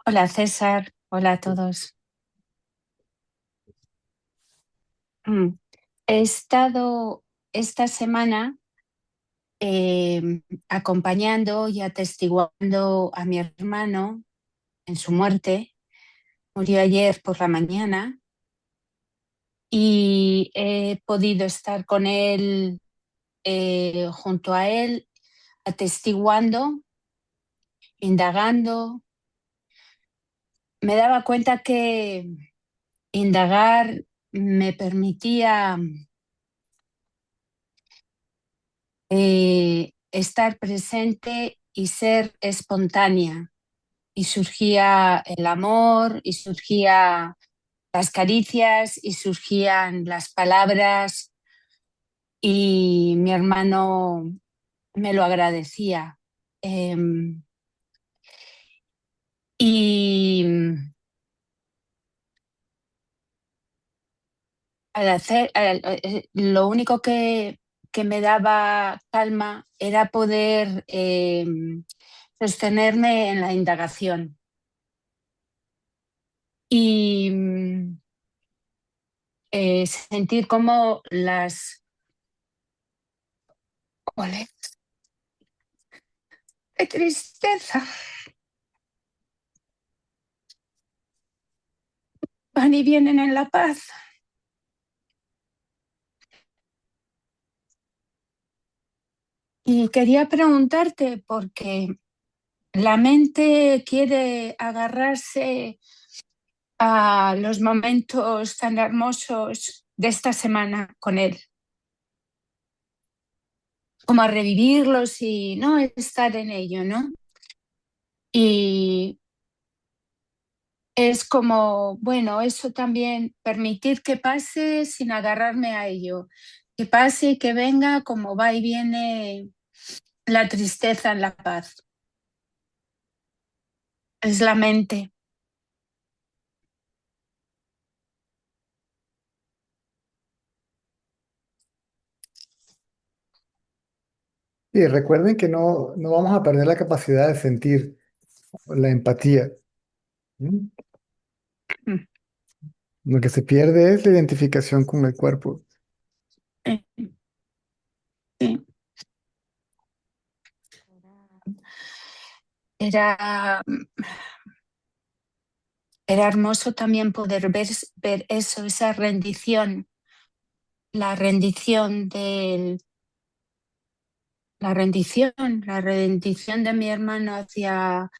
Hola César, hola a todos. Mm. He estado esta semana acompañando y atestiguando a mi hermano en su muerte. Murió ayer por la mañana y he podido estar con él, junto a él, atestiguando, indagando. Me daba cuenta que indagar me permitía estar presente y ser espontánea. Y surgía el amor, y surgía las caricias, y surgían las palabras, y mi hermano me lo agradecía. Em, y lo único que me daba calma era poder sostenerme en la indagación. Y sentir cómo las oles de tristeza van y vienen en la paz. Y quería preguntarte, porque la mente quiere agarrarse a los momentos tan hermosos de esta semana con él, como a revivirlos y no estar en ello, ¿no? Y es como, bueno, eso también, permitir que pase sin agarrarme a ello, que pase y que venga como va y viene la tristeza en la paz. Es la mente. Y recuerden que no vamos a perder la capacidad de sentir la empatía. ¿Mm? Mm. Lo que se pierde es la identificación con el cuerpo. Sí, sí. Era, era hermoso también poder ver eso, esa rendición, la rendición del, la rendición de mi hermano hacia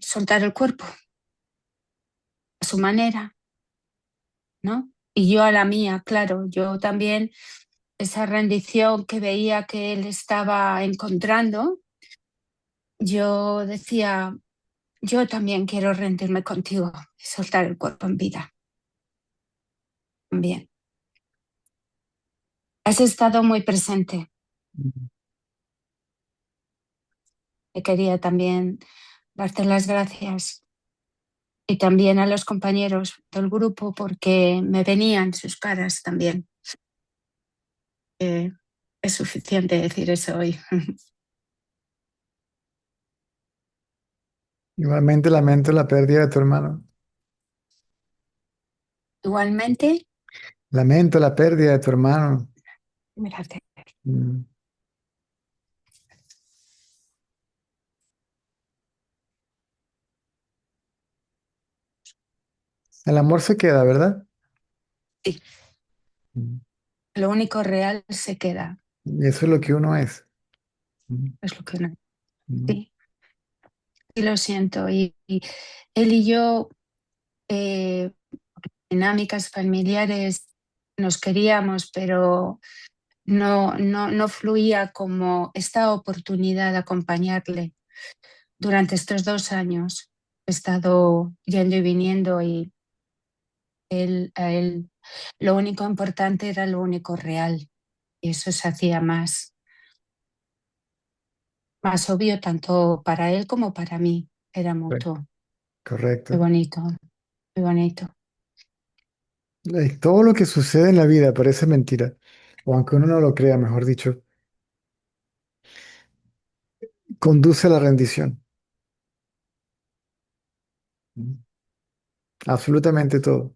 soltar el cuerpo a su manera, ¿no? Y yo a la mía, claro, yo también esa rendición que veía que él estaba encontrando, yo decía, yo también quiero rendirme contigo y soltar el cuerpo en vida también. Has estado muy presente. Mm. Te quería también darte las gracias y también a los compañeros del grupo porque me venían sus caras también. Eh, es suficiente decir eso hoy. Igualmente lamento la pérdida de tu hermano. Igualmente, Lamento la pérdida de tu hermano. mírate, Mm. El amor se queda, ¿verdad? sí, Mm. lo único real se queda, Y eso es lo que uno es. Mm. es lo que no. Mm. Sí, y lo siento. Y él y yo, eh, dinámicas familiares, nos queríamos, pero no fluía como esta oportunidad de acompañarle durante estos 2 años. He estado yendo y viniendo y a él lo único importante era lo único real y eso se hacía más obvio tanto para él como para mí. Era Correcto. mutuo. Muy Correcto. bonito, muy bonito. Todo lo que sucede en la vida parece mentira, o aunque uno no lo crea, mejor dicho, conduce a la rendición. Mm. Absolutamente todo.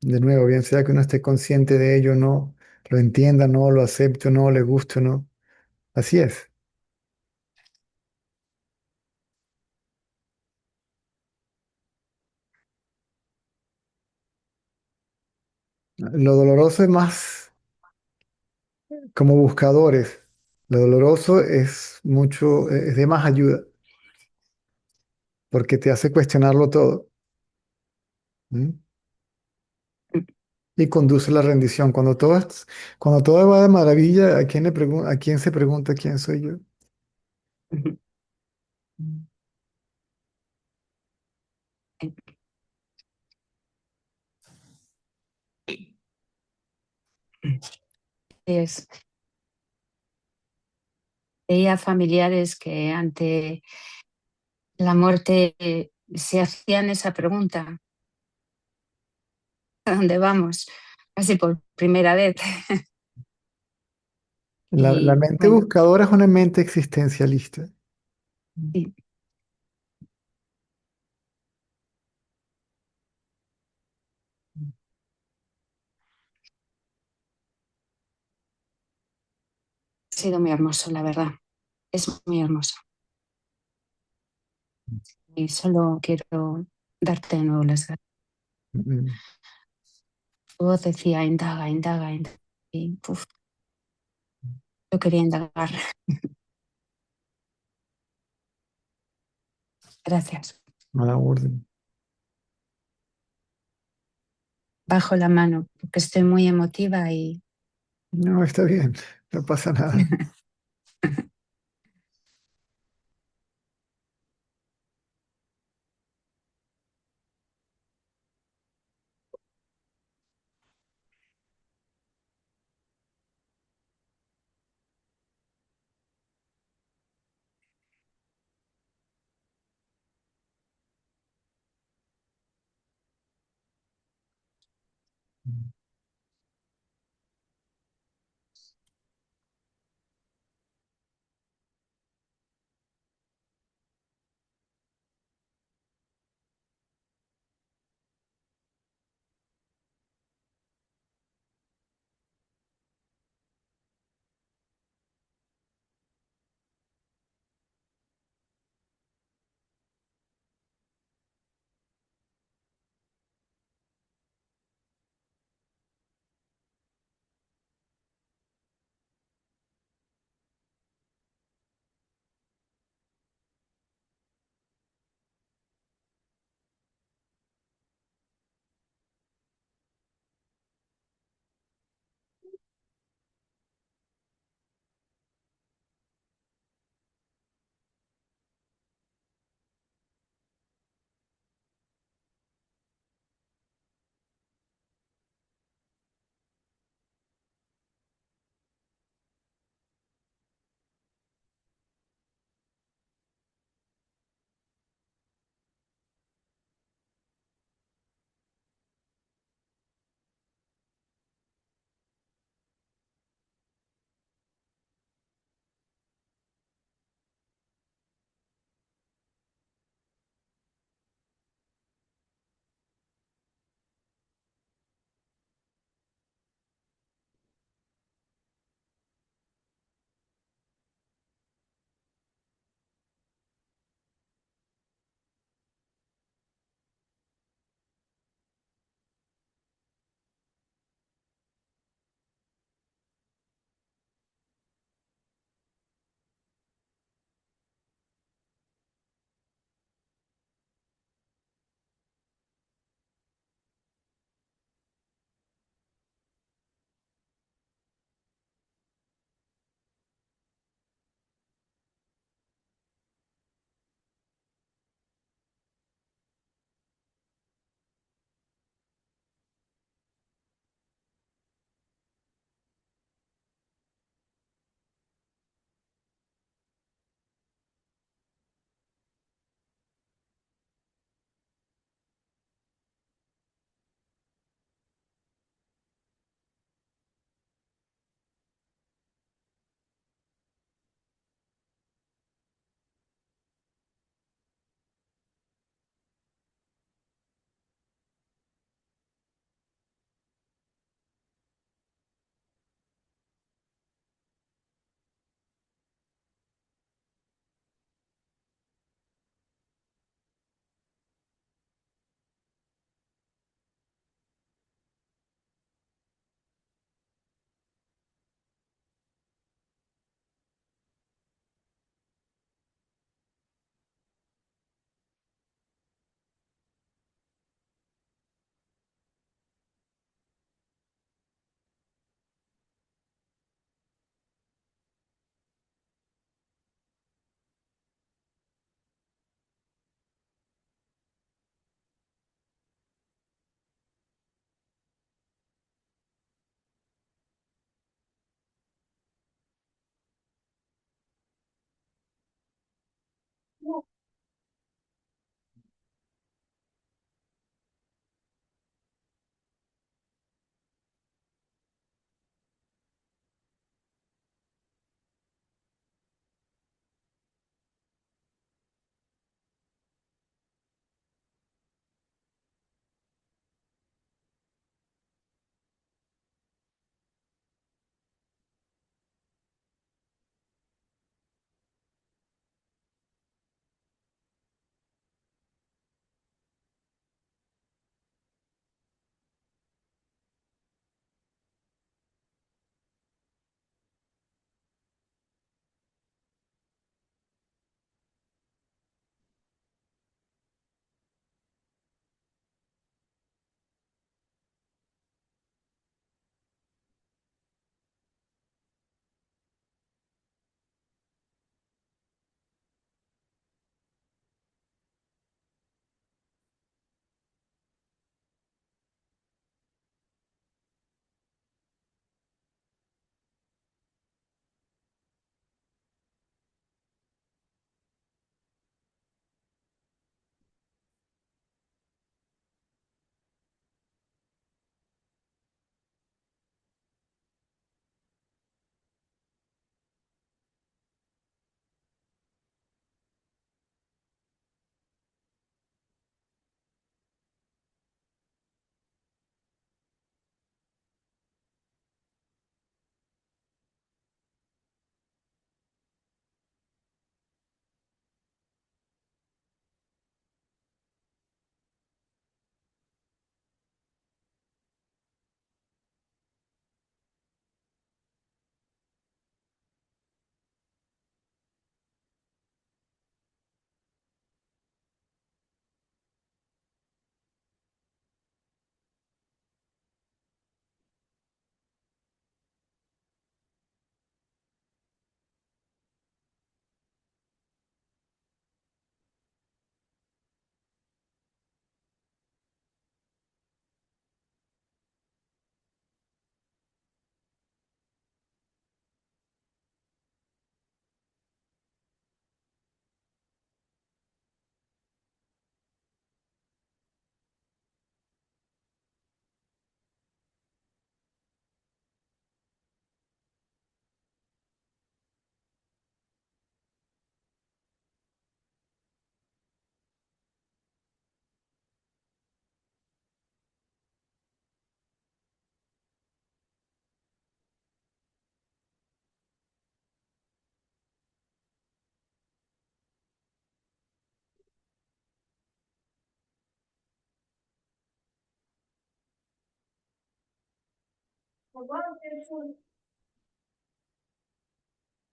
De nuevo, bien sea que uno esté consciente de ello o no, lo entienda, no, lo acepte o no, le guste o no. Así es. Lo doloroso es más como buscadores. Lo doloroso es mucho, es de más ayuda, porque te hace cuestionarlo todo. ¿Mm? Y conduce a la rendición. Cuando todo va de maravilla, ¿a quién se pregunta quién soy yo? Es, veía familiares que ante la muerte se hacían esa pregunta, ¿a dónde vamos? Casi por primera vez. La Y mente bueno, buscadora es una mente existencialista. sí, ha sido muy hermoso, la verdad. Es muy hermoso. Y solo quiero darte de nuevo las gracias. Mm. Tu voz decía, indaga, indaga, indaga. Y uf, yo quería indagar. Gracias. A la orden. Bajo la mano, porque estoy muy emotiva y No, está bien, no pasa nada.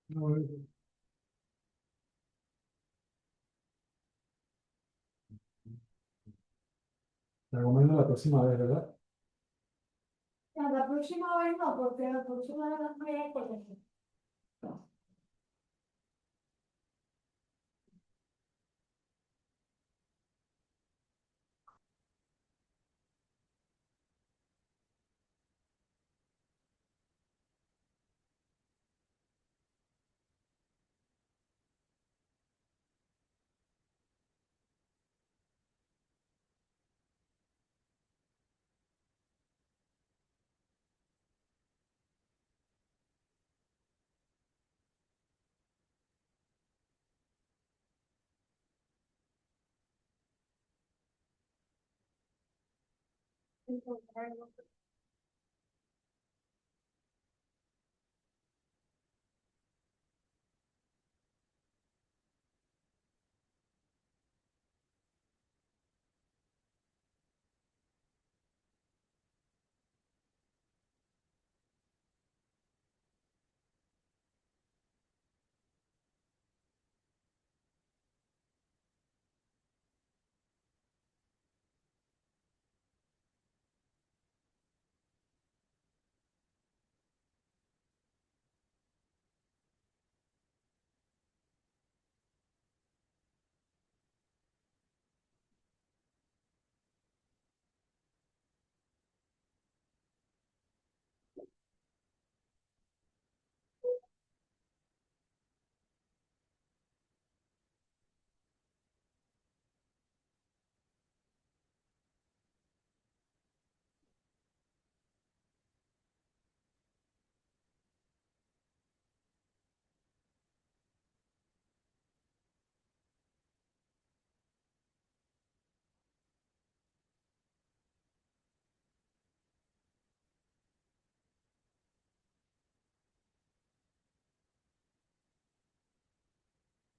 Muy- Te recomiendo la próxima vez, ¿verdad? La próxima vez no, porque la próxima vez no voy a poder.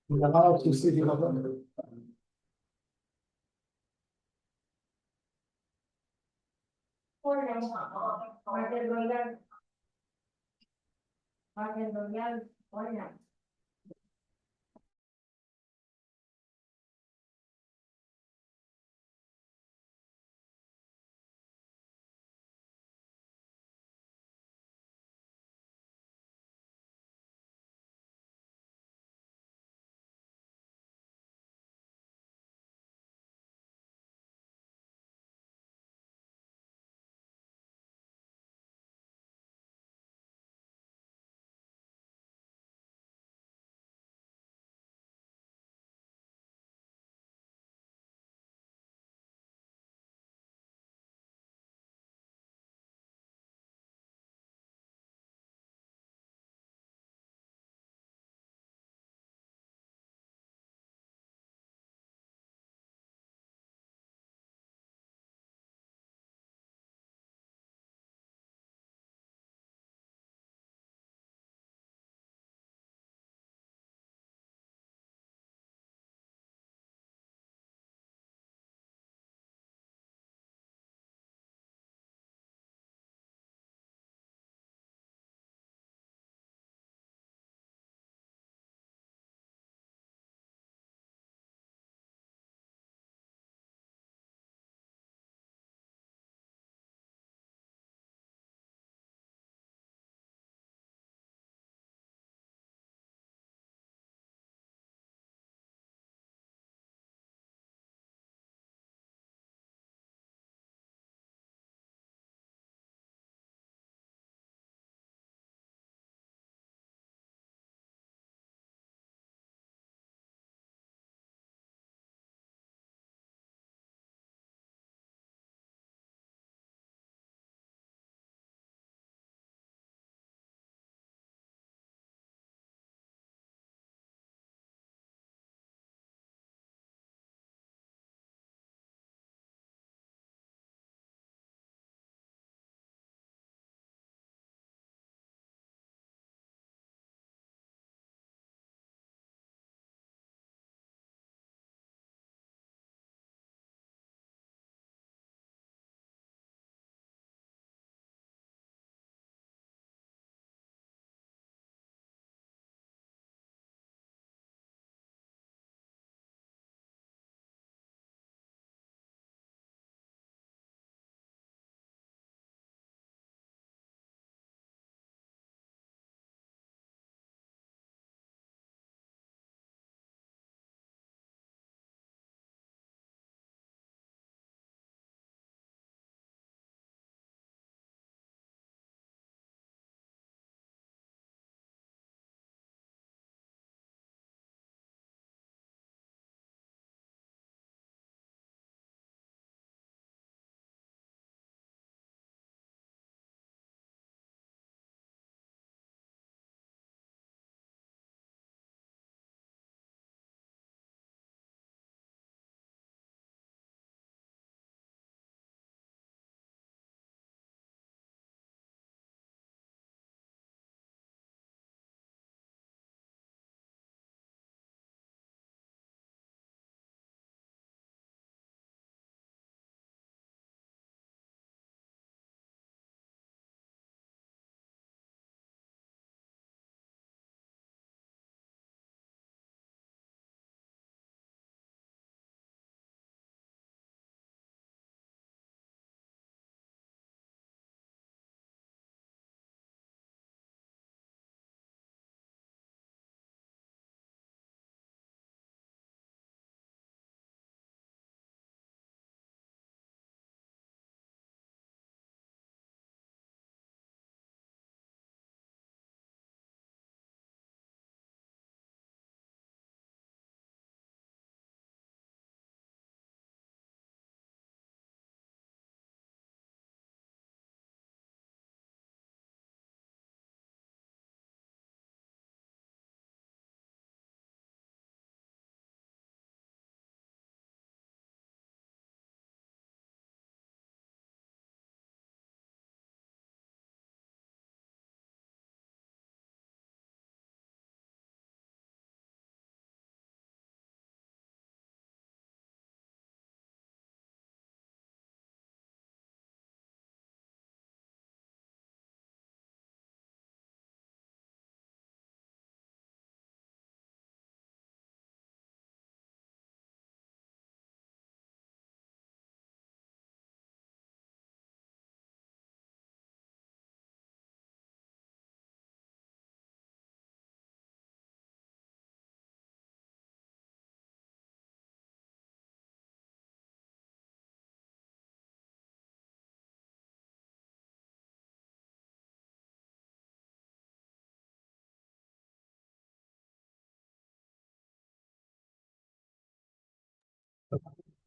Llamada suicidio, ¿verdad? Hola, Martín Royal, hola.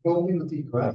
Un minutico, ¿eh?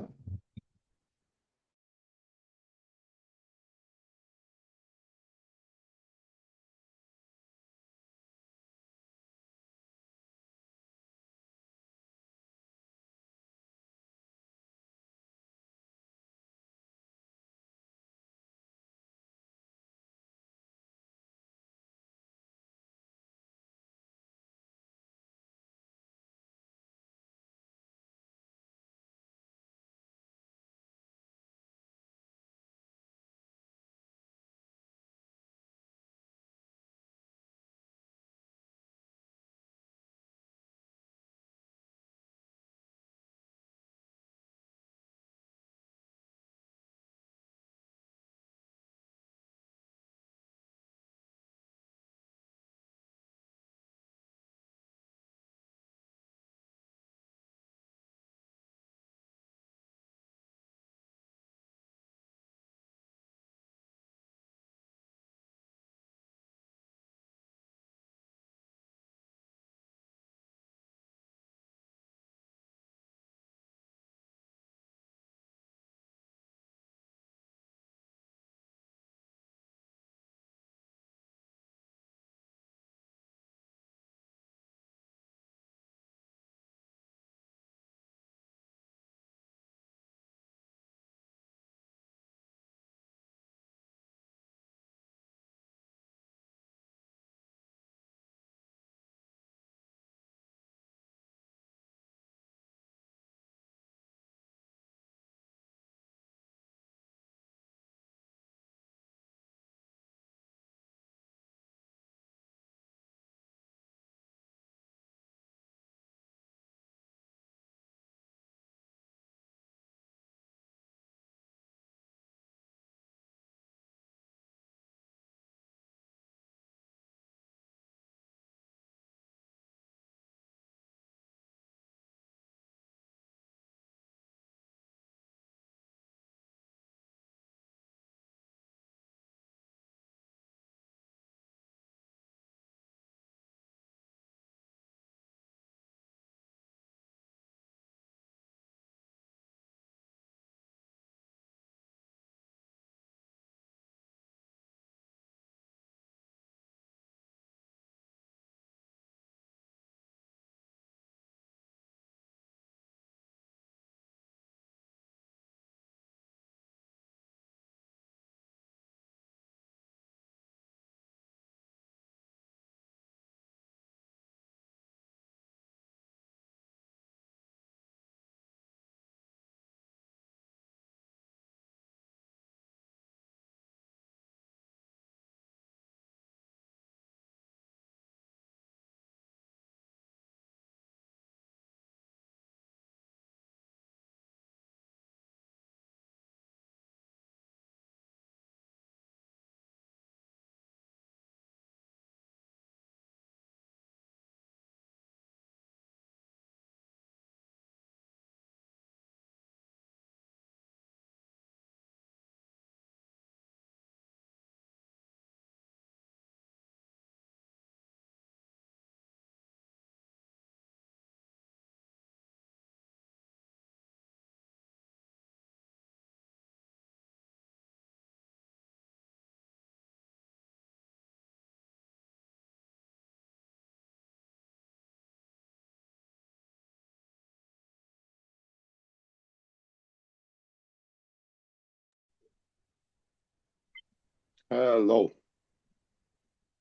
Hello.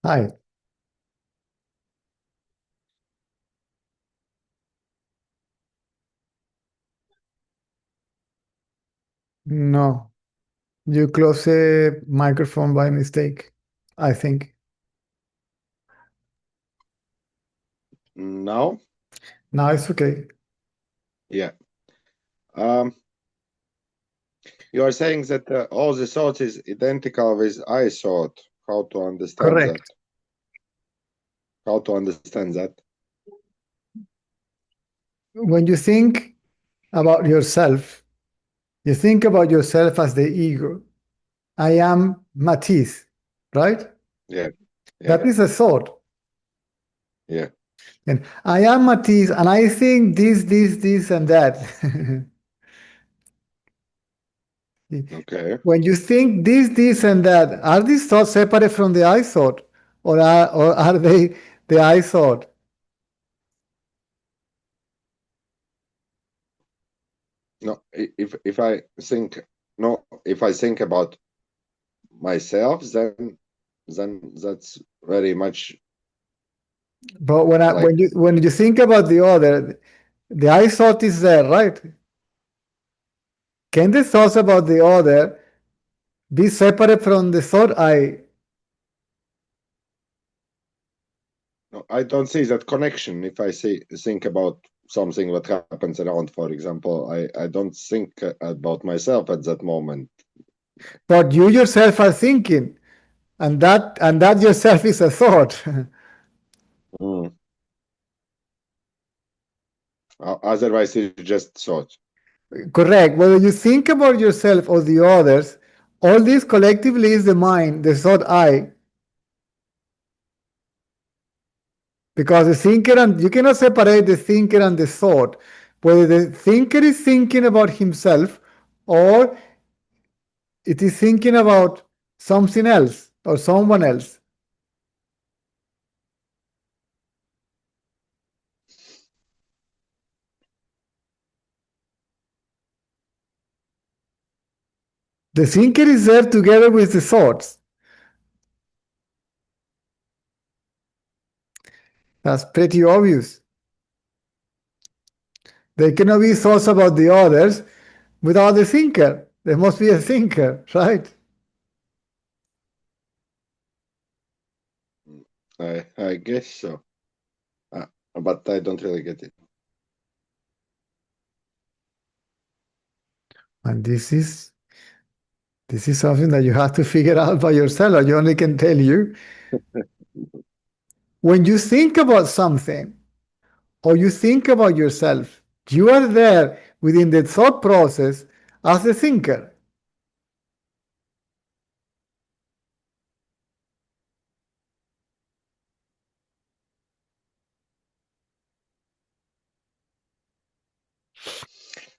Hi. No, you close the microphone by mistake, I think. Now? Now it's okay. Yeah. You are saying that all the thoughts is identical with I thought. How to understand that? Correct. How to understand that? When you think about yourself, you think about yourself as the ego. I am Matisse, right? Yeah. That is a thought. Yeah. And I am Matisse, and I think this, and that. Okay. When you think this, and that, are these thoughts separate from the I thought? Or are they the I thought? No, if I think if I think about myself, then that's very much But like when you think about the other, the I thought is there, right? Can the thoughts about the other be separate from the thought I? no, I don't see that connection. If I think about something that happens around, for example, I don't think about myself at that moment. But you yourself are thinking, and that yourself is a thought. Mm. Otherwise, it's just thought. Correct. Whether you think about yourself or the others, all this collectively is the mind, the thought I. Because the thinker, and you cannot separate the thinker and the thought. Whether the thinker is thinking about himself or it is thinking about something else or someone else. The thinker is there together with the thoughts. That's pretty obvious. There cannot be thoughts about the others without the thinker. There must be a thinker, right? I guess so, but I don't really get it. And this is something that you have to figure out by yourself. I only can tell you. When you think about something or you think about yourself, you are there within the thought process as a thinker.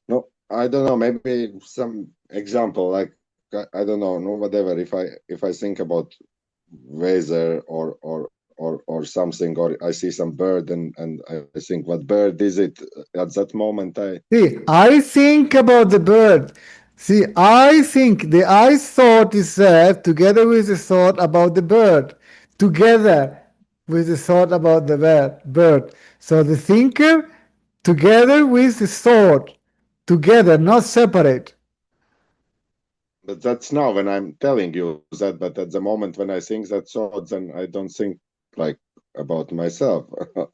No, I don't know. Maybe some example, like I don't know, no, whatever. If I think about weather or something, or I see some bird and I think, what bird is it? At that moment, See, I think about the bird. See, I think the I thought is there together with the thought about the bird, together with the thought about the bird. So the thinker together with the thought, together, not separate. but that's now when I'm telling you that. But at the moment when I think that thought, then I don't think like about myself.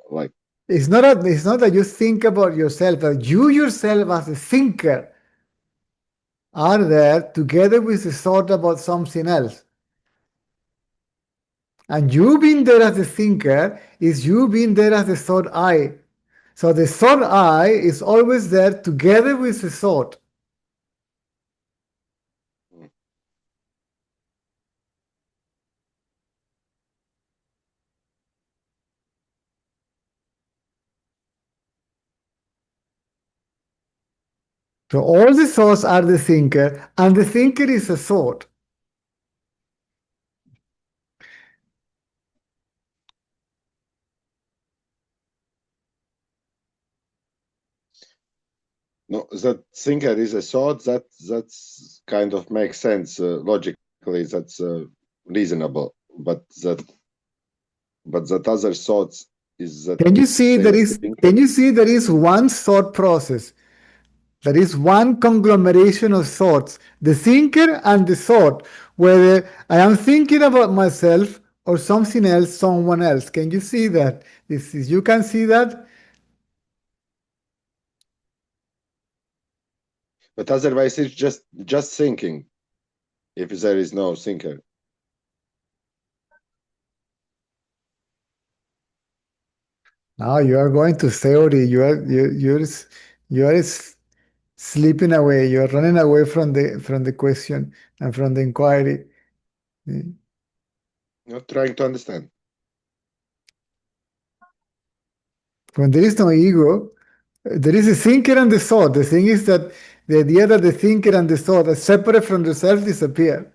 Like It's not that you think about yourself, but you yourself as a thinker are there together with the thought about something else. And you being there as a thinker is you being there as the thought I. So the thought I is always there together with the thought. So all the thoughts are the thinker, and the thinker is a thought. no, that thinker is a thought. That's kind of makes sense logically. That's reasonable. But that other thoughts is that Can you see same can thinker. you see there is one thought process? There is one conglomeration of thoughts, the thinker and the thought, whether I am thinking about myself or something else, someone else. Can you see that? You can see that? But otherwise, it's just thinking. If there is no thinker, Now you are going to theory. You are slipping away. You are running away from the question and from the inquiry. not trying to understand. When there is no ego, there is a thinker and the thought. The thing is that the idea that the thinker and the thought are separate from the self disappear.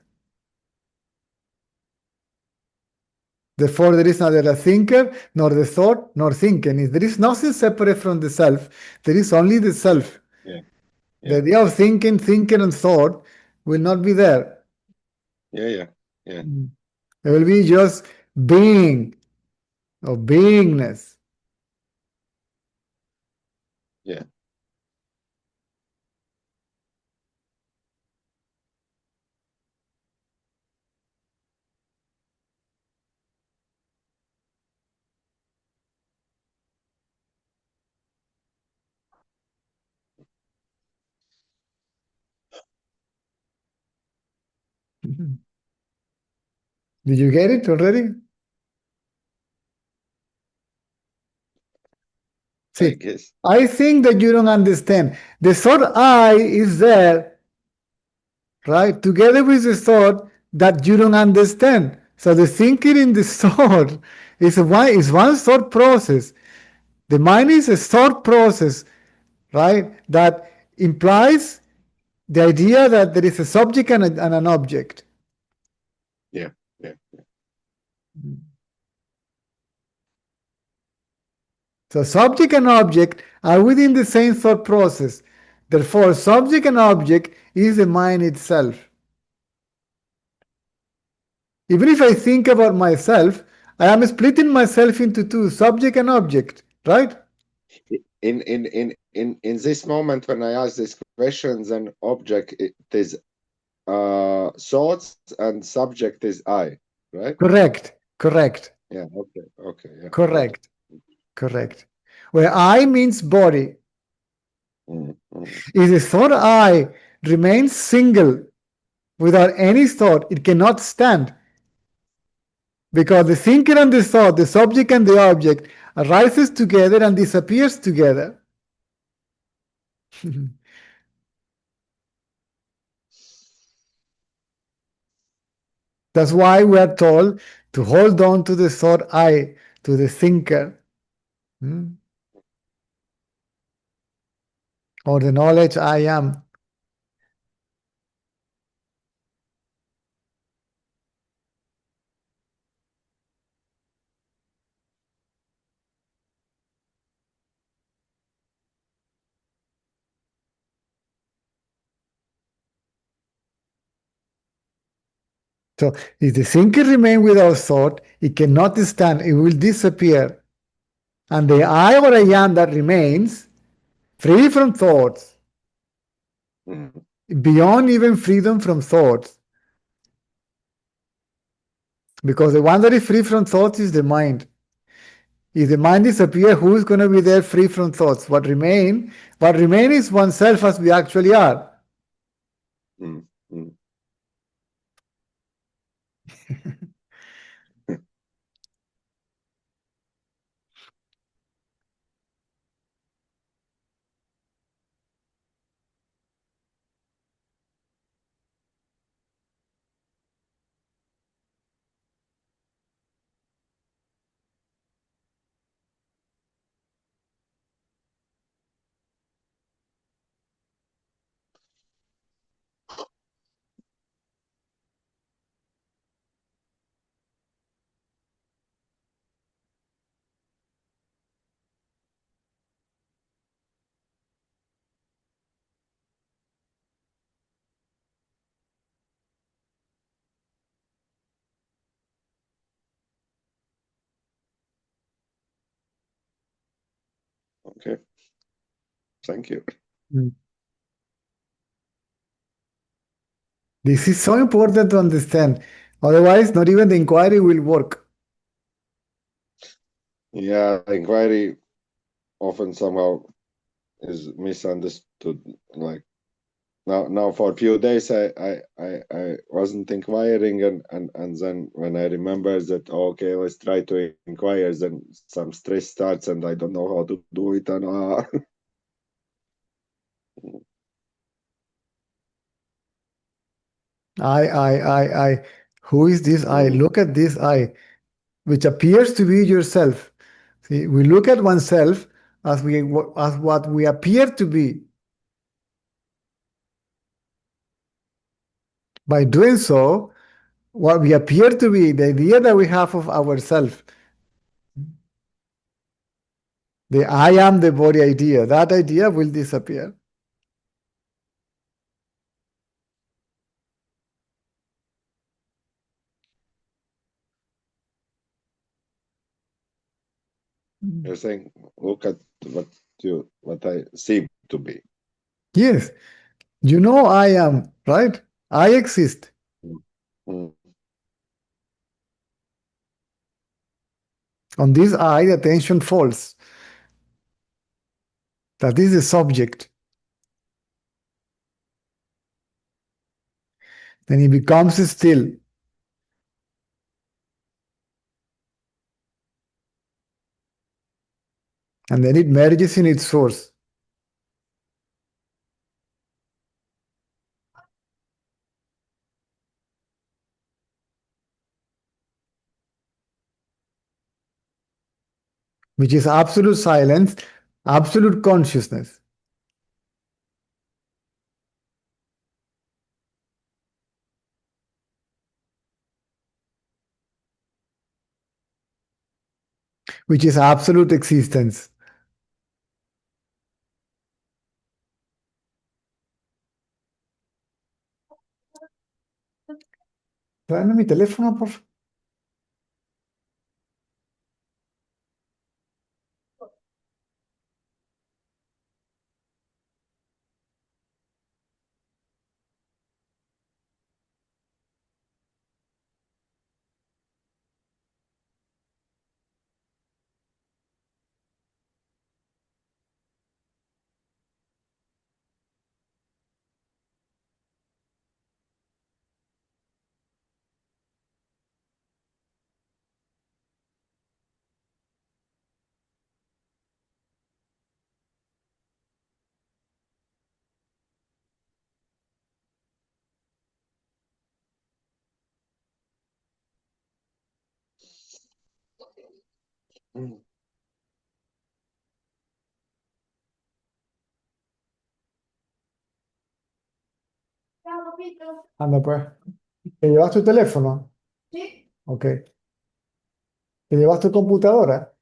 Therefore, there is neither a thinker, nor the thought, nor thinking. If there is nothing separate from the self, there is only the self. Yeah. The idea of thinking, and thought will not be there. Yeah. There will be just being, or beingness. Yeah. Did you get it already? I See, guess. I think that you don't understand. The thought I is there, right? Together with the thought that you don't understand. So the thinking in the thought is one thought process. The mind is a thought process, right? That implies the idea that there is a subject and an object. Yeah. So subject and object are within the same thought process. Therefore, subject and object is the mind itself. Even if I think about myself, I am splitting myself into two, subject and object, right? In this moment when I ask these questions, and object it is thoughts and subject is I, right? Correct. Yeah. Okay. Yeah. Correct. Where I means body. Mm-hmm. If the thought I remains single without any thought, it cannot stand. Because the thinker and the thought, the subject and the object, arises together and disappears together. That's why we are told to hold on to the thought I, to the thinker. Or the knowledge I am. So if the thinker remains without thought, it cannot stand, it will disappear. And the I or I am that remains, free from thoughts, beyond even freedom from thoughts. Because the one that is free from thoughts is the mind. If the mind disappears, who is going to be there free from thoughts? What remains is oneself as we actually are. Okay. Thank you. This is so important to understand. Otherwise, not even the inquiry will work. Yeah, inquiry often somehow is misunderstood. Like now for a few days I wasn't inquiring, and then when I remember that, okay, let's try to inquire, then some stress starts and I don't know how to do it, and I. Who is this I? Look at this I, which appears to be yourself. See, we look at oneself as what we appear to be. By doing so, what we appear to be, the idea that we have of ourselves, the I am the body idea, that idea will disappear. You're saying, look at what I seem to be. Yes, you know I am, right? I exist. Mm. On this I, the attention falls. That is the subject. Then it becomes still. And then it merges in its source. Which is absolute silence, absolute consciousness. Which is absolute existence. Tráeme mi teléfono, por favor. Mm. Ciao, capito? Anda pues. ¿Te llevas tu teléfono? Sì. Ok. ¿Te llevas tu computadora?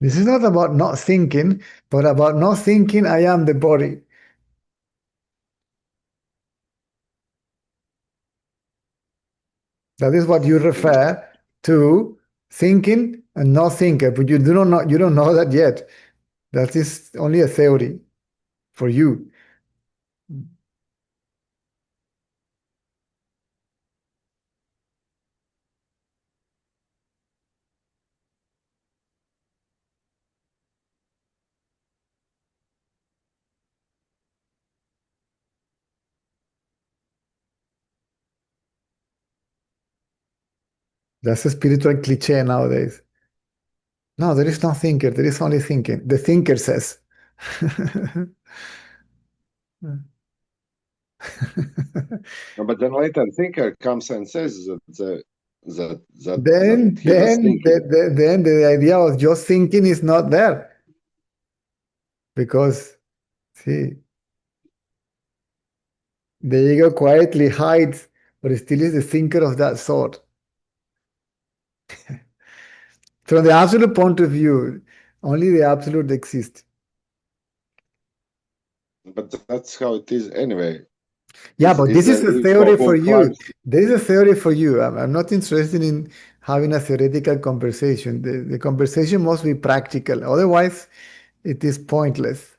This is not about not thinking, but about not thinking I am the body. That is what you refer to thinking and not thinker, but you don't know that yet. That is only a theory for you. That's a spiritual cliche nowadays. No, there is no thinker, there is only thinking. The thinker says. No, but then later thinker comes and says that Then, he was thinking. then the idea of just thinking is not there. Because, see, the ego quietly hides, but it still is the thinker of that sort. From the absolute point of view, only the absolute exists. But that's how it is anyway. Yeah, but this is a Is theory for both you. lives. There is a theory for you. I'm not interested in having a theoretical conversation. The conversation must be practical. Otherwise, it is pointless.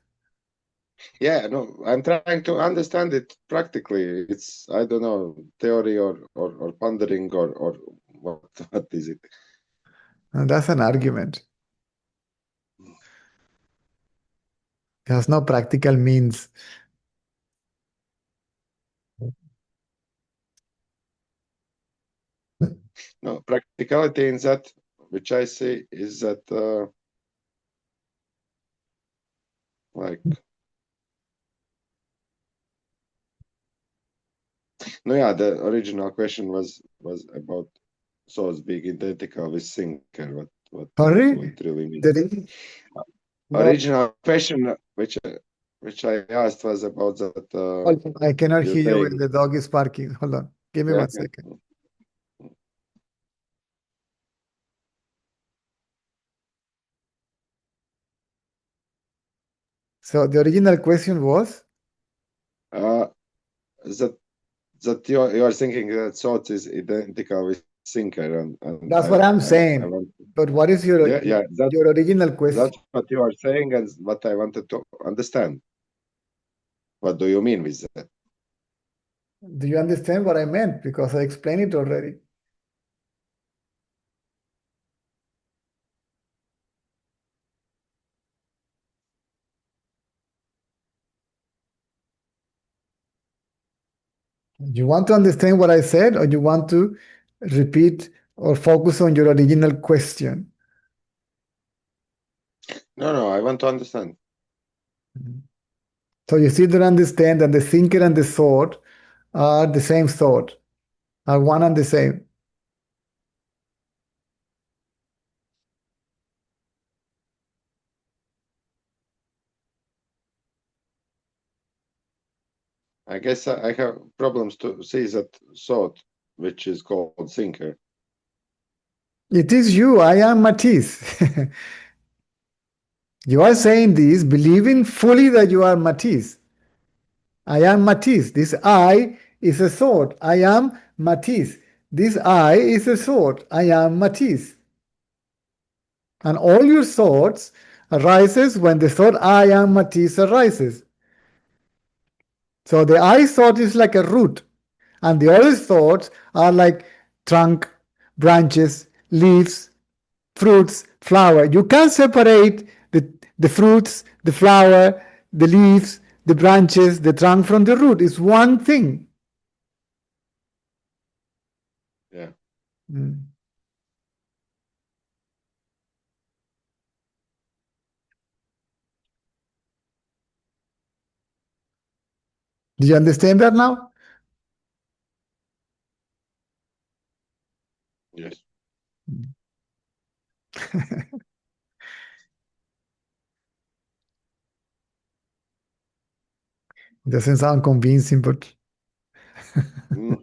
Yeah, no, I'm trying to understand it practically. It's, I don't know, theory or pondering or what is it? And that's an argument. It has no practical means. No, practicality in that, which I see, is that like, no, yeah, the original question was about souls being identical with thinker. What Sorry? would it really mean? No, Original question which I asked was about that. hold on. I cannot You're hear you when saying, the dog is barking. Hold on. Give me yeah, 1 second. So the original question was? that you are thinking that thought is identical with thinker, and That's what I'm I saying. want, But what is your yeah, your original question? that's what you are saying, and what I wanted to understand. What do you mean with that? Do you understand what I meant? Because I explained it already. You want to understand what I said, or you want to repeat or focus on your original question? No, I want to understand. So you still don't understand that the thinker and the thought are the same thought, are one and the same. I guess I have problems to see that thought, which is called thinker. It is you. I am Matisse. You are saying this, believing fully that you are Matisse. I am Matisse. This I is a thought. I am Matisse. This I is a thought. I am Matisse. And all your thoughts arises when the thought I am Matisse arises. So the I thought is like a root, and the other thoughts are like trunk, branches, leaves, fruits, flower. You can't separate the fruits, the flower, the leaves, the branches, the trunk from the root. It's one thing. Yeah. Mm. Do you understand that now? Yes. It doesn't sound convincing, but Mm.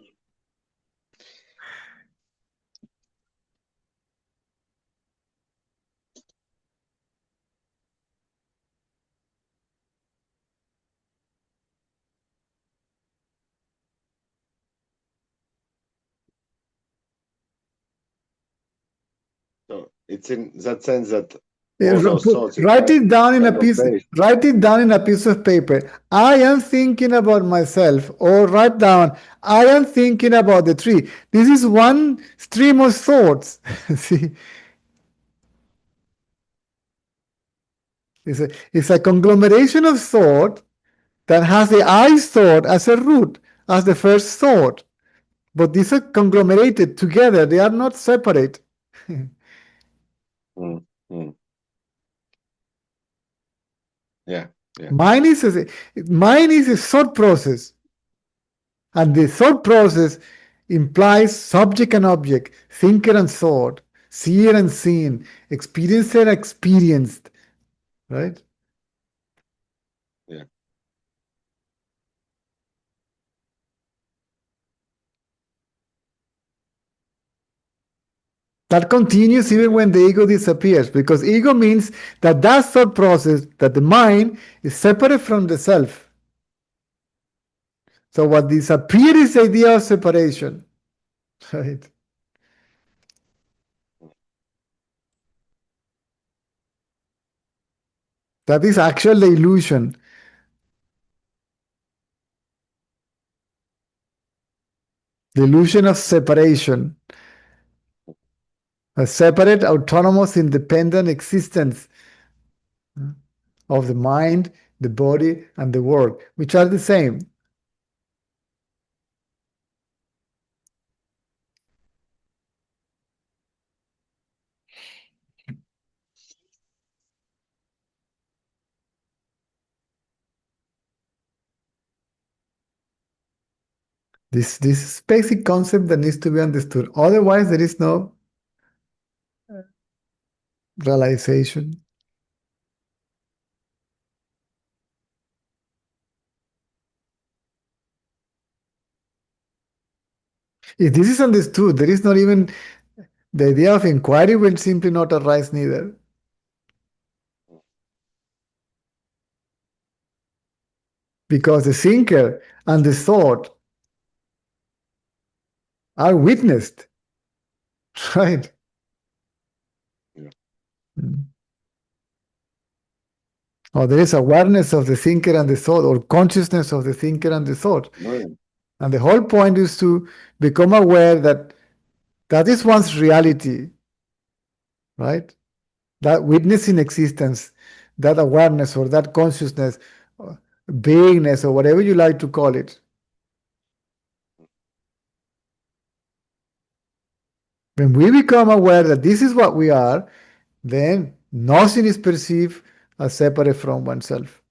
it's in that sense that all those thoughts Write it down in a piece. based. Write it down in a piece of paper. I am thinking about myself, or write down, I am thinking about the tree. This is one stream of thoughts. See, it's a conglomeration of thought that has the I thought as a root, as the first thought. But these are conglomerated together. They are not separate. Mm, mm. Yeah. Mine is a thought process. And the thought process implies subject and object, thinker and thought, seer and seen, experiencer and experienced. Right? Yeah. That continues even when the ego disappears, because ego means that that thought process, that the mind is separate from the self. So what disappears is the idea of separation. Right? That is actually the illusion. The illusion of separation. A separate, autonomous, independent existence of the mind, the body, and the world, which are the same. This basic concept that needs to be understood. Otherwise, there is no realization. If this is understood, there is not even the idea of inquiry will simply not arise neither. Because the thinker and the thought are witnessed. Right? Yeah. Or there is awareness of the thinker and the thought, or consciousness of the thinker and the thought. Right. And the whole point is to become aware that that is one's reality, right? That witnessing existence, that awareness or that consciousness, beingness, or whatever you like to call it. When we become aware that this is what we are, then nothing is perceived as separate from oneself.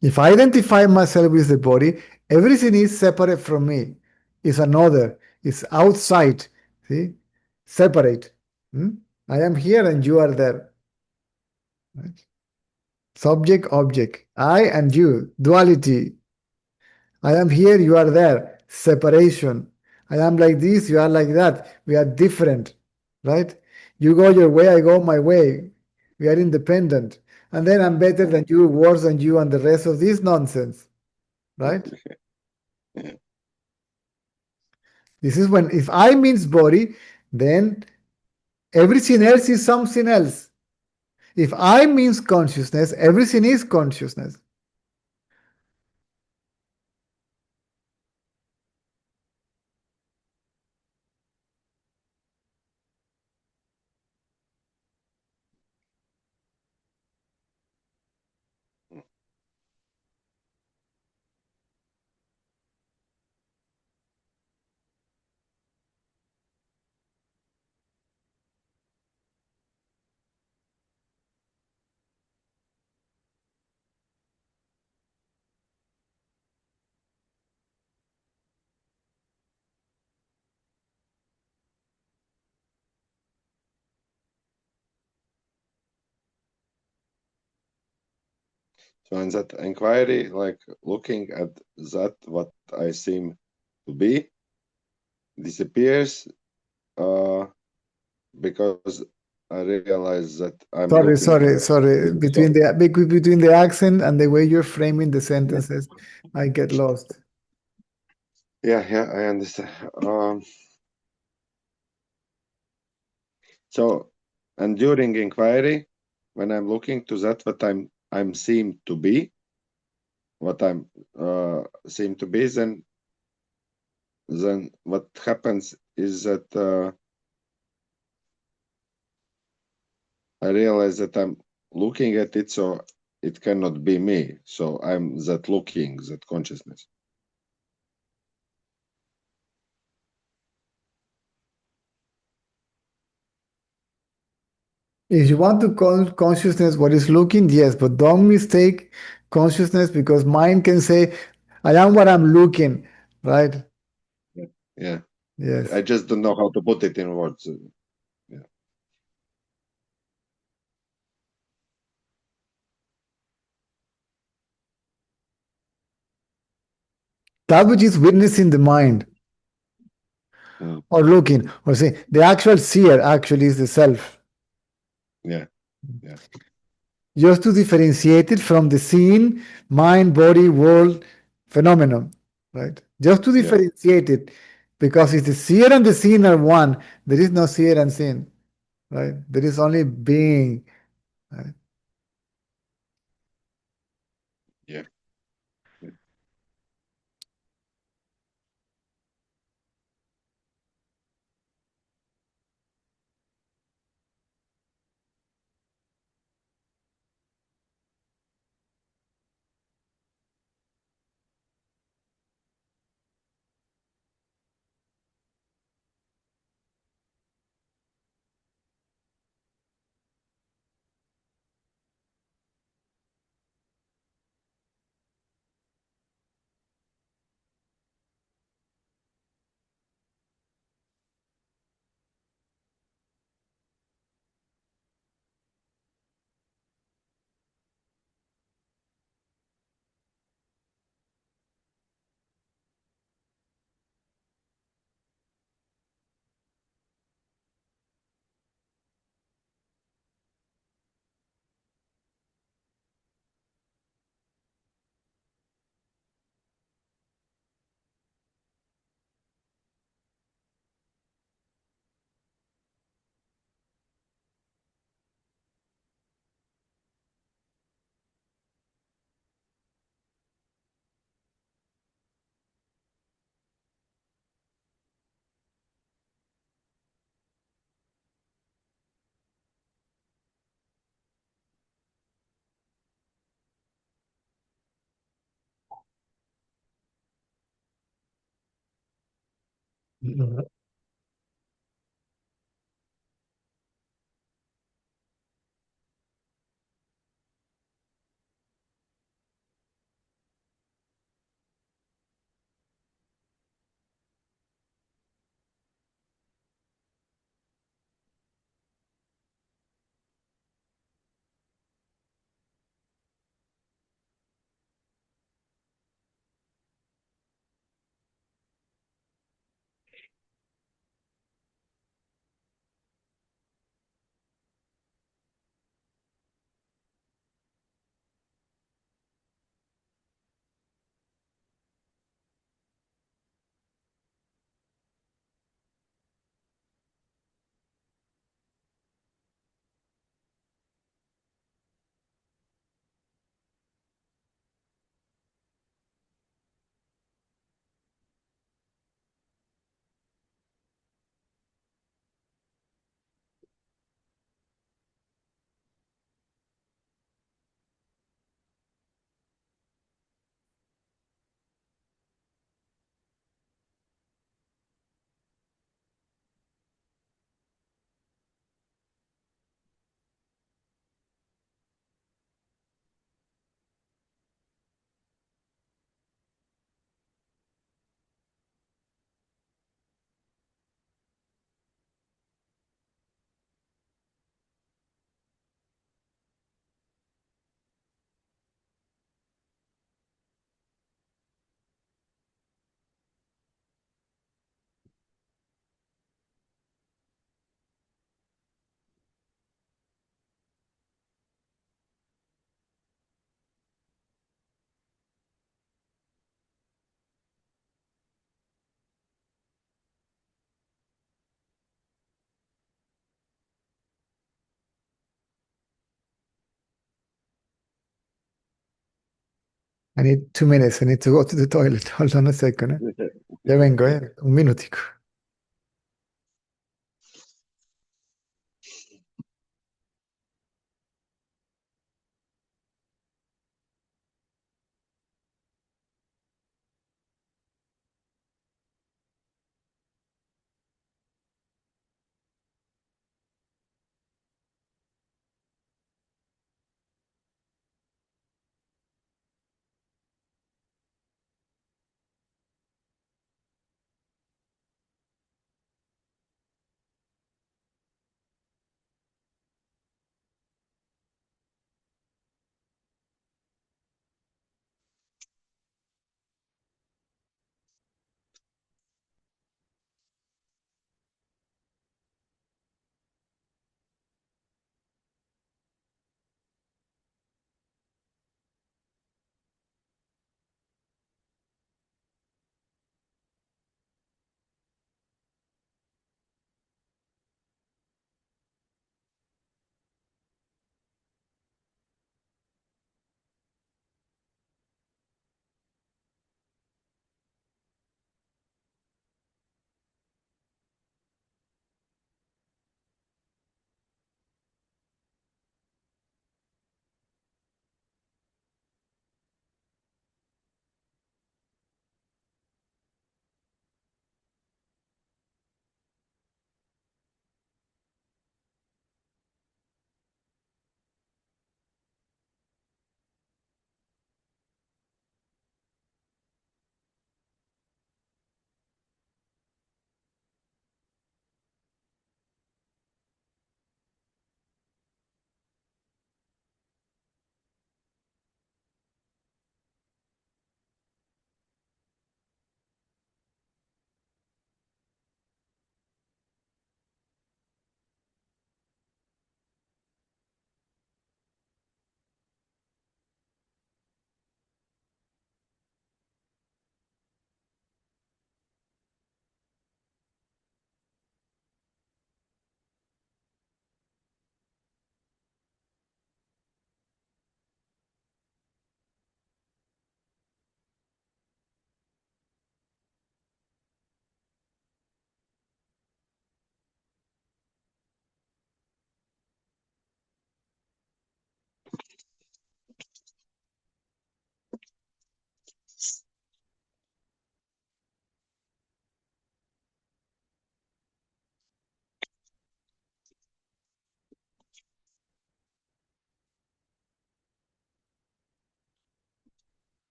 If I identify myself with the body, everything is separate from me. It's another. It's outside. See? Separate. I am here and you are there. Right? Subject, object. I and you. Duality. I am here, you are there. Separation. I am like this, you are like that. We are different. Right? You go your way, I go my way. We are independent. And then I'm better than you, worse than you, and the rest of this nonsense. Right? This is when, if I means body, then everything else is something else. If I means consciousness, everything is consciousness. So in that inquiry, like looking at that, what I seem to be, disappears because I realize that I'm Sorry. Between the accent and the way you're framing the sentences, I get lost. Yeah, I understand. So, and during inquiry, when I'm looking to that, what I'm seem to be, what I'm seem to be, then what happens is that I realize that I'm looking at it, so it cannot be me. So I'm that looking, that consciousness. If you want to call consciousness what is looking, yes, but don't mistake consciousness because mind can say, I am what I'm looking, right? Yeah. Yes. I just don't know how to put it in words. Yeah. That which is witnessing the mind Mm. or looking or say the actual seer actually is the self. Yeah. Yeah. Just to differentiate it from the seen mind, body, world phenomenon, right? Just to Yeah. differentiate it because if the seer and the seen are one, there is no seer and seen, right? There is only being. Right? Yeah. I need 2 minutes. I need to go to the toilet. Hold on a second. Ya vengo, un minutico.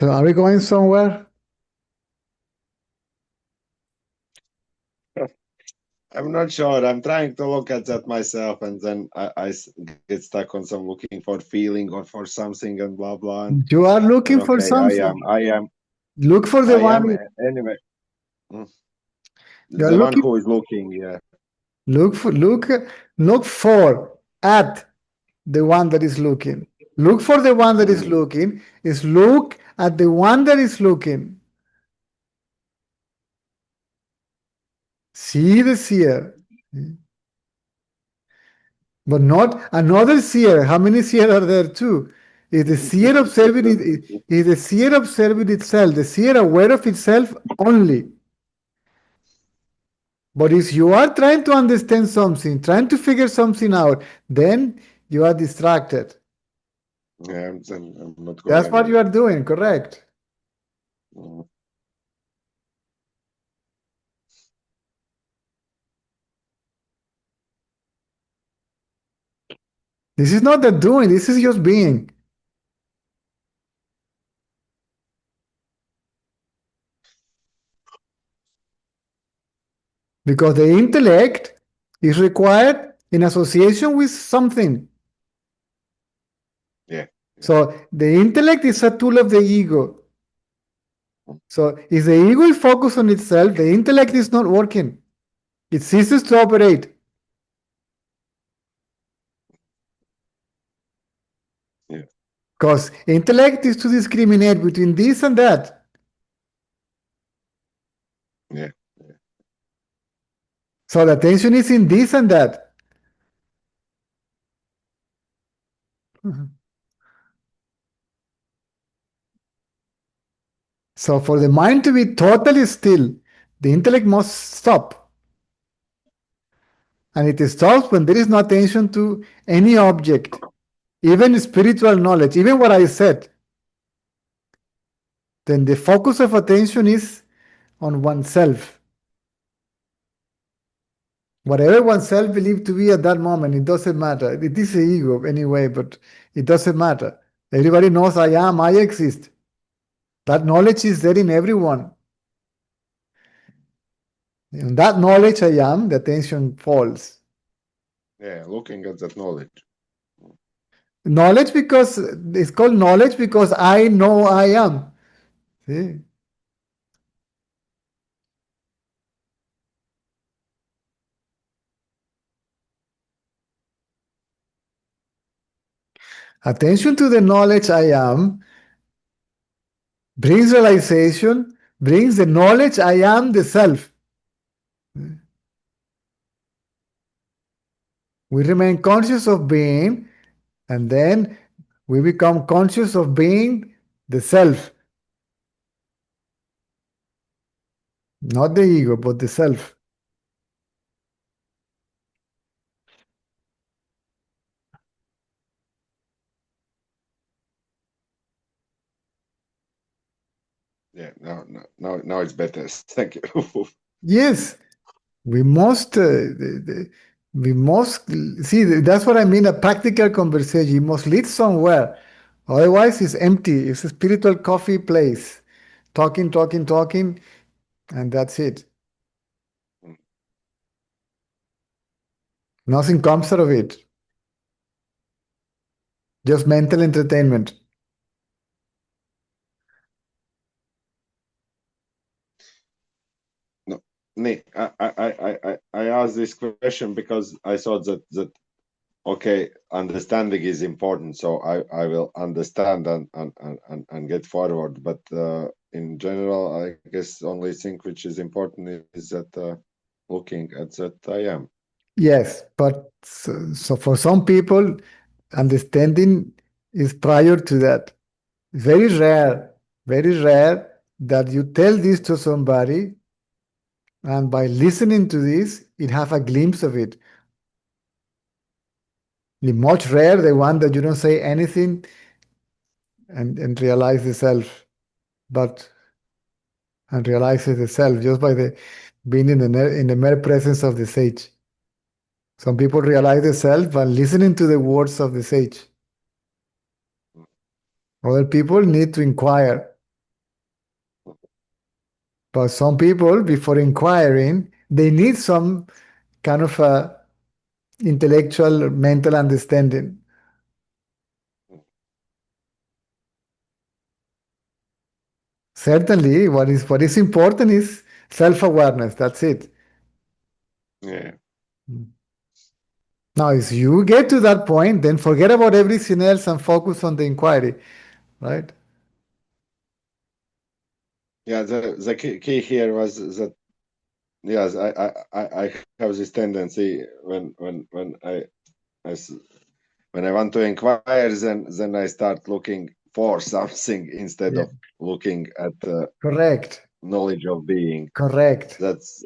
So are we going somewhere? I'm not sure. I'm trying to look at that myself, and then get stuck on some looking for feeling or for something and blah blah. And You are looking for okay, something. I am, Look for the I am one. anyway. You are The one looking. who is looking, yeah. Look for at the one that is looking. Look for the one that is looking. Is look at the one that is looking. See the seer. But not another seer. How many seer are there too? Is the seer observing it? Is the seer observing itself? The seer aware of itself only. But if you are trying to understand something, trying to figure something out, then you are distracted. Yeah, I'm not going That's what you anywhere. are doing, correct? Mm. This is not the doing, this is just being. Because the intellect is required in association with something. Yeah. So the intellect is a tool of the ego. So if the ego is focused on itself, the intellect is not working. It ceases to operate. Yeah. Because intellect is to discriminate between this and that. Yeah. So the attention is in this and that. So for the mind to be totally still, the intellect must stop. And it stops when there is no attention to any object, even spiritual knowledge, even what I said. Then the focus of attention is on oneself. Whatever oneself believed to be at that moment, it doesn't matter. It is the ego anyway, but it doesn't matter. Everybody knows I am, I exist. That knowledge is there in everyone. In that knowledge I am, the attention falls. Yeah, looking at that knowledge. Knowledge because it's called knowledge because I know I am. See? Attention to the knowledge I am brings realization, brings the knowledge I am the self. We remain conscious of being, and then we become conscious of being the self. Not the ego, but the self. Yeah, now it's better. Thank you. Yes, we must see. That's what I mean. A practical conversation. You must lead somewhere. Otherwise, it's empty. It's a spiritual coffee place. Talking, talking, talking, and that's it. Nothing comes out of it. Just mental entertainment. No, Nick, I asked this question because I thought that okay, understanding is important, so I will understand and get forward. But in general, I guess only thing which is important is that looking at that I am. Yes, but so for some people, understanding is prior to that. Very rare that you tell this to somebody, and by listening to this, it have a glimpse of it. The much rare, the one that you don't say anything and realize the self, but and realizes the self just by the being in the mere presence of the sage. Some people realize the self by listening to the words of the sage. Other people need to inquire. But some people, before inquiring, they need some kind of a intellectual, mental understanding. Certainly, what is important is self-awareness. That's it. Yeah. Now, if you get to that point, then forget about everything else and focus on the inquiry, right? Yeah, the key here was that yes, I have this tendency when when I want to inquire, then I start looking for something instead Yeah. of looking at Correct. knowledge of being. Correct. That's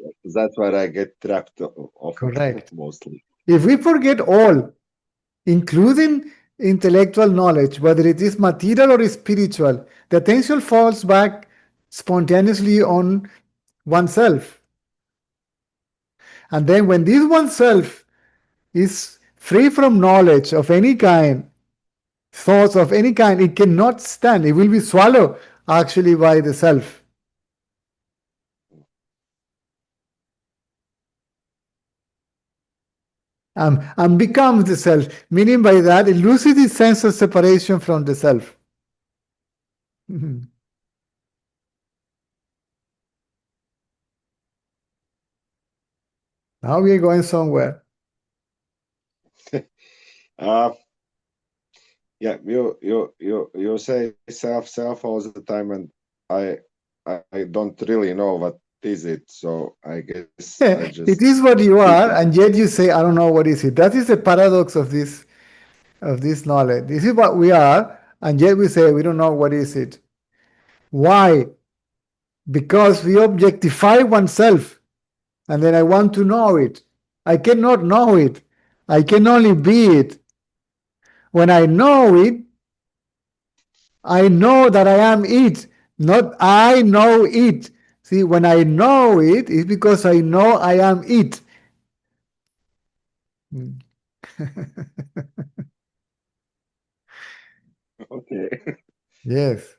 where I get trapped often, Correct. mostly. If we forget all, including intellectual knowledge, whether it is material or spiritual, the attention falls back spontaneously on oneself. And then when this oneself is free from knowledge of any kind, thoughts of any kind, it cannot stand. It will be swallowed actually by the self. And becomes the self, meaning by that it loses its sense of separation from the self. Now we are going somewhere. Yeah, you say self all the time, and I don't really know what is it. So I guess I It just is what you keep are, it. and yet you say, I don't know what is it. That is the paradox of this knowledge. This is what we are, and yet we say we don't know what is it. Why? Because we objectify oneself, and then I want to know it. I cannot know it. I can only be it. When I know it, I know that I am it, not I know it. See, when I know it, it's because I know I am it. Okay. Yes.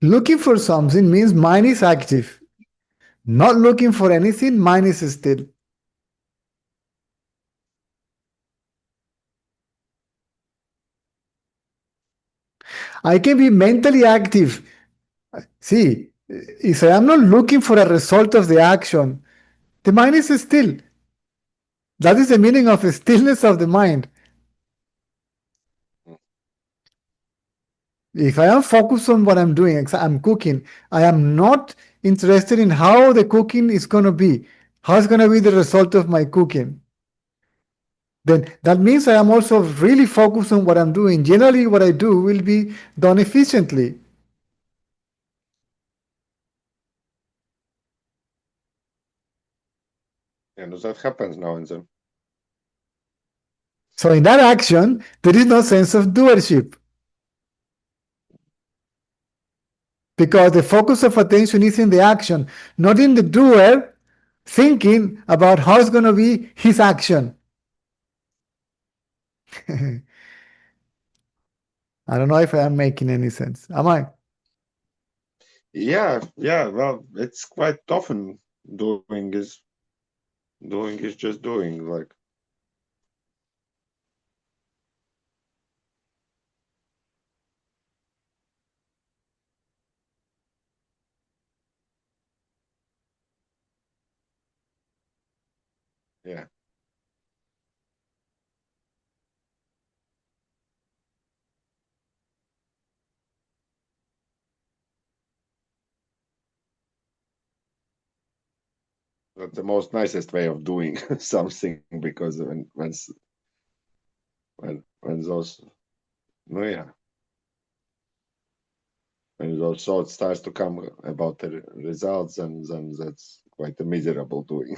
Looking for something means mind is active. Not looking for anything, mind is still. I can be mentally active. See, if I am not looking for a result of the action, the mind is still. That is the meaning of stillness of the mind. If I am focused on what I'm doing, I'm cooking, I am not interested in how the cooking is going to be, how it's going to be the result of my cooking. Then that means I am also really focused on what I'm doing. Generally, what I do will be done efficiently. And that happens now and then. So in that action, there is no sense of doership. Because the focus of attention is in the action, not in the doer thinking about how it's going to be his action. I don't know if I am making any sense. Am I? Yeah, well, it's quite often doing is just doing, like. Yeah. That's the most nicest way of doing something, because when those, no, yeah, when those thoughts starts to come about the results, and then that's quite a miserable doing.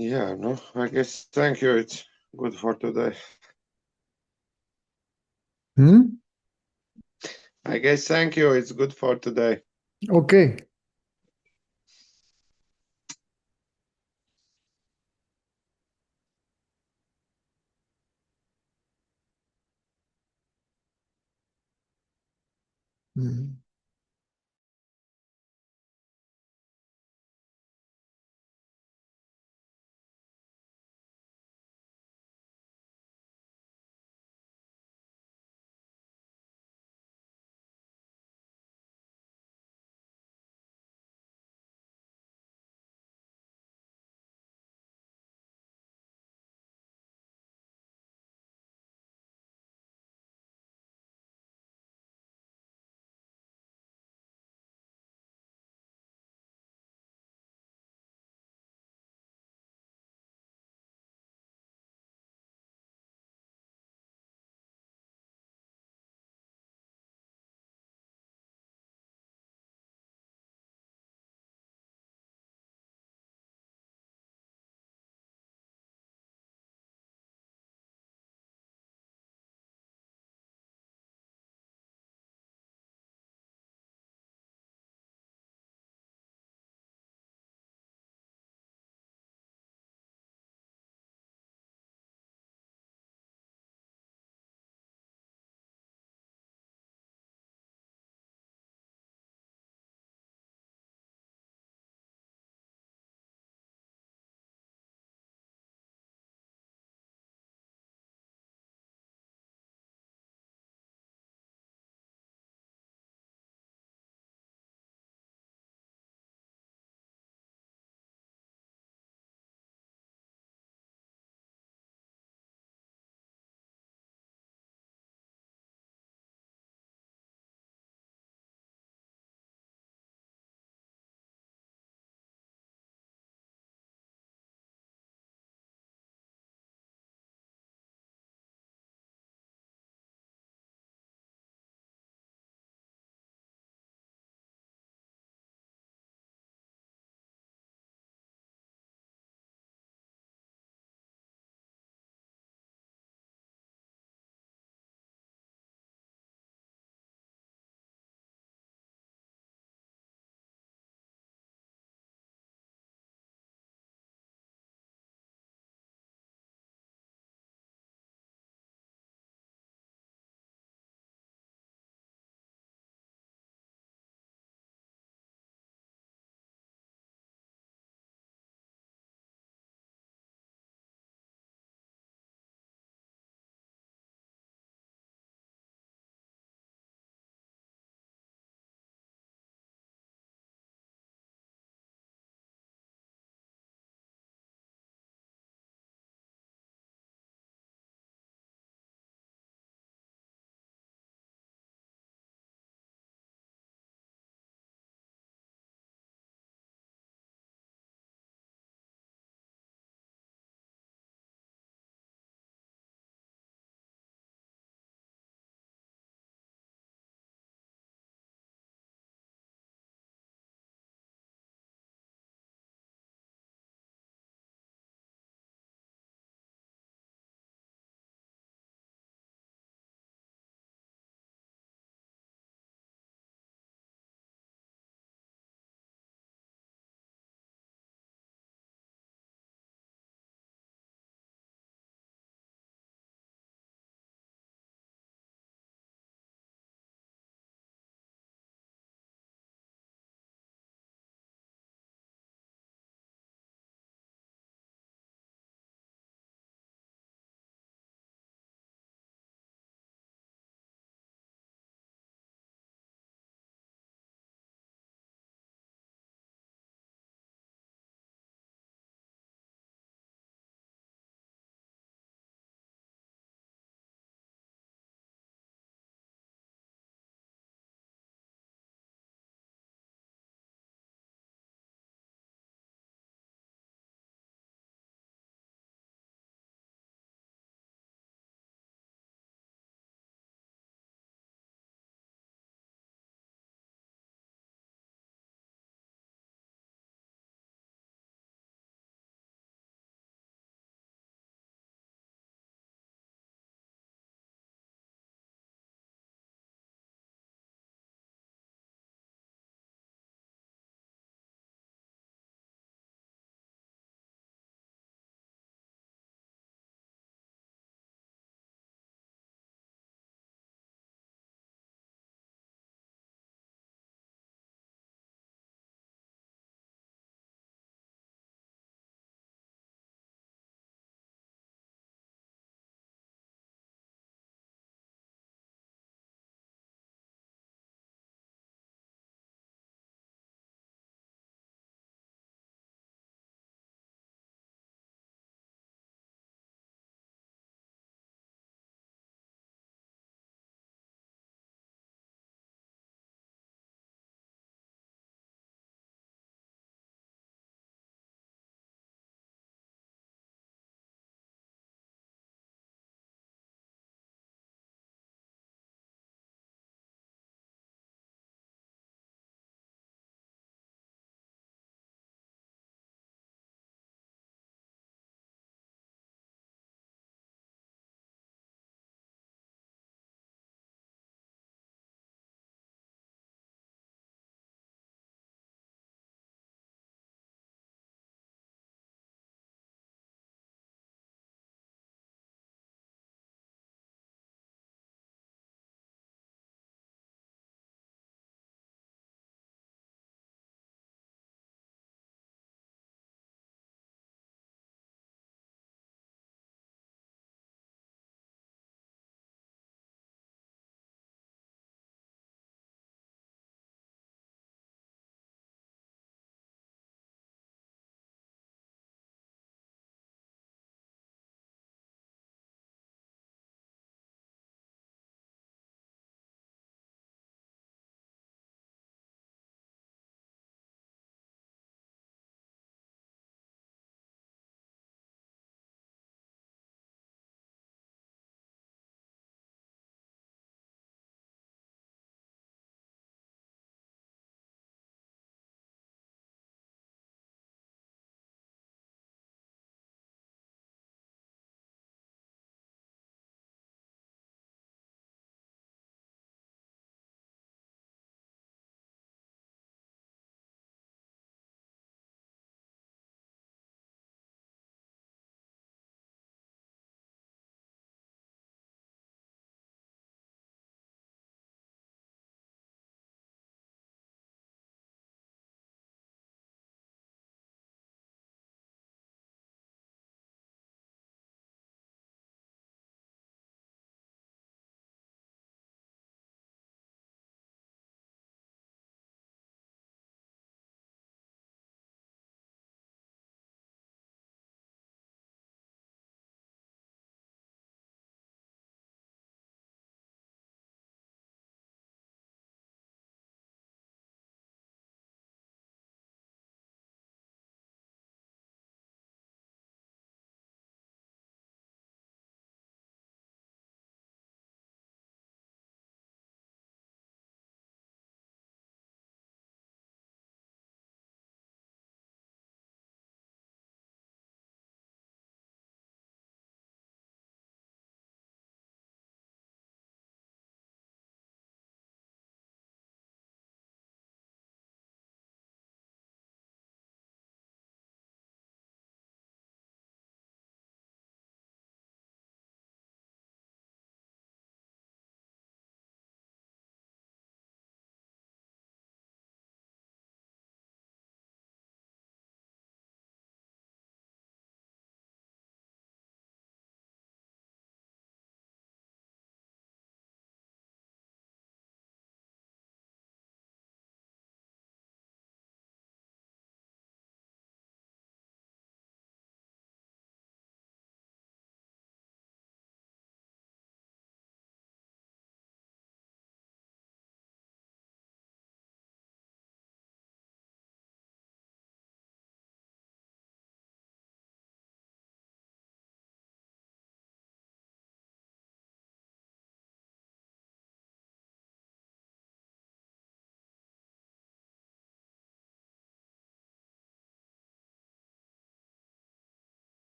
Yeah, no, I guess thank you. It's good for today. Hmm? I guess thank you. It's good for today. Okay. Hmm.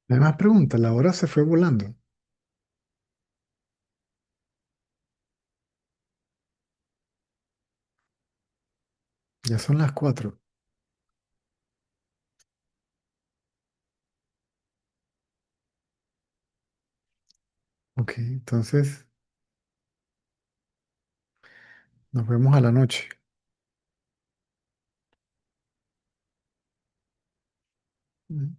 No hay más preguntas, la hora se fue volando. Ya son las 4. Ok, entonces nos vemos a la noche. Mm,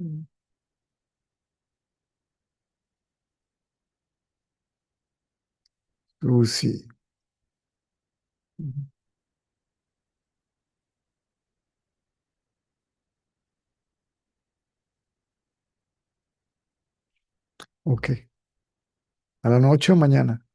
mm. Sí. Mm. Ok, a la noche o mañana.